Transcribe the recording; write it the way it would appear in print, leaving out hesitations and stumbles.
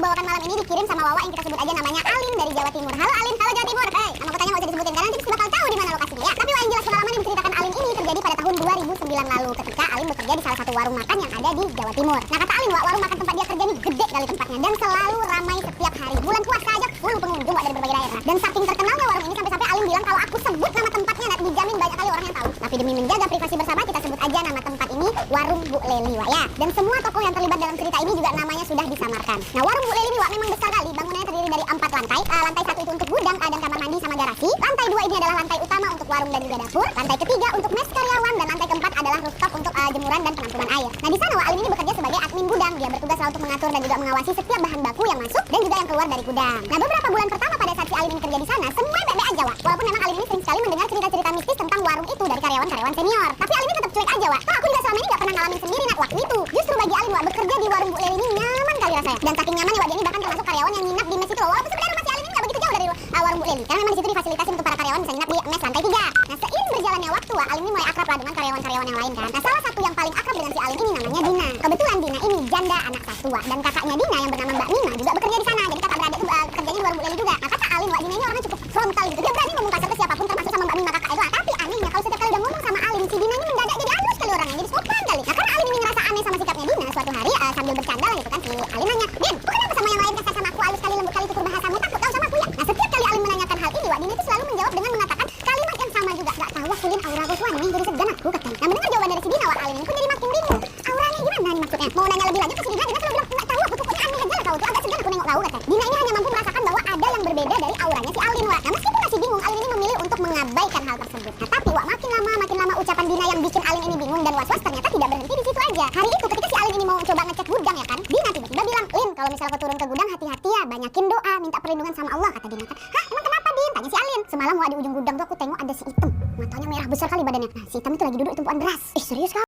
bawakan malam ini dikirim sama Wawa yang kita sebut aja namanya Alin dari Jawa Timur. Halo Alin, halo Jawa Timur. Hei, nama kotanya nggak usah disebutin karena nanti kita bakal tahu di mana lokasinya ya. Tapi yang jelas pengalaman yang diceritakan Alin ini terjadi pada tahun 2009 lalu ketika Alin bekerja di salah satu warung makan yang ada di Jawa Timur. Nah kata Alin, warung makan tempat dia kerja ini gede kali tempatnya dan selalu ramai setiap hari. Bulan puasa aja full pengunjung dari berbagai daerah. Dan saking terkenalnya warung ini sampai-sampai Alin bilang kalau aku sebut nama tempatnya nanti dijamin banyak kali orang yang tahu. Tapi demi menjaga privasi bersama kita sebut aja nama tempat ini Warung Bu Leli Wak ya. Dan semua tokoh yang terlibat dalam cerita ini juga namanya sudah disamarkan. Nah Warung Bu Leli ini Wak memang besar kali. Bangunannya terdiri dari 4 lantai. Lantai 1 itu untuk gudang dan kamar mandi sama garasi. Lantai 2 ini adalah lantai utama untuk warung dan juga dapur. Lantai ketiga untuk mes karyawan dan lantai keempat adalah rooftop untuk jemuran dan penampungan air. Nah di sana Wak Alin ini bekerja sebagai admin gudang. Dia bertugas untuk mengatur dan juga mengawasi setiap bahan baku yang masuk dan juga yang keluar dari gudang. Nah beberapa bulan pertama pada saat si Alin ini kerja di sana semua baik-baik aja Wak. Walaupun memang Alin ini sering sekali mendengar cerita-cerita mistis tentang warung itu dari karyawan-karyawan senior. Tapi Alin ini tetap cuek aja Wak. Toh aku juga selama ini gak pernah ngalamin sendiri Nat waktu itu. Justru bagi Alin Wak bekerja di Warung Bu Leli ini nyaman kali rasanya. Dan saking nyaman Wak dia ini bahkan termasuk karyawan yang nginap di mes itu loh. Walaupun sebenarnya rumah si Alin ini gak begitu jauh dari Warung Bu Leli. Karena memang di situ difasilitasi untuk para karyawan bisa nginap di mes lantai 3. Nah seiring berjalannya waktu Wak Alin ini mulai akrab lah dengan karyawan-karyawan yang lain kan. Nah salah satu yang paling akrab dengan si Alin ini namanya Dina. Kebetulan Dina ini janda anak satu Wak. Dan kakaknya Dina yang bernama Mbak Mima juga bekerja di sana. Jadi kakak beradik itu kerjanya di Warung Bu Leli juga. Nah kata Alin Wak Dina ini orangnya cukup frontal gitu. Dia berani ngomong kasar ke siapapun termasuk sama Mbak Mima kakak itu. Tapi anehnya kalau setiap kali udah ngomong sama Alin si Dina ini mendadak jadi halus kali orangnya. Jadi sopan kali. Nah karena Alin ini ngerasa aneh sama sikapnya Dina, suatu hari sambil bercanda lah gitu kan si Alin nanya, "Din, kok kenapa sama yang lain kasar sama aku, halus kali, lembut kali, tutur bahasamu, takut tahu sama aku ya?" Nah setiap kali Alin menanyakan hal ini Wak Dina itu selalu menjawab dengan mengatakan kalimat yang sama juga. "Gak tahu Kulin aura bos nih jadi segan aku," katanya. Nah mendengar jawaban dari si Dina Wak Alin ini pun jadi makin bingung. Auranya gimana nih maksudnya? Mau nanya lebih lanjut ke si Dina selalu bilang, "Gak tahu aku pokoknya aneh aja lah kau tuh, agak segan aku nengok kau," katanya. Dina ini hanya mampu merasakan bahwa ada yang berbeda dari auranya si Alin Wak. Nah meskipun masih bingung, Alin ini memilih untuk mengabaikan hal tersebut. Nah tapi Wak makin lama ucapan Dina yang bikin Alin ini bingung dan was-was ternyata tidak berhenti di situ aja. Hari itu ketika si Alin ini mau coba ngecek gudang ya kan, Dina tiba-tiba bilang, "Lin, kalau misalnya kau turun ke gudang hati-hati ya, banyakin doa, minta perlindungan sama Allah," kata Dina kan. "Hah, emang kenapa Din?" tanya si Alin. "Semalam Wak di ujung gudang tuh aku tengok ada si Item, matanya merah besar kali badannya. Nah si Item itu lagi duduk di tumpuan beras." "Ih serius kau?"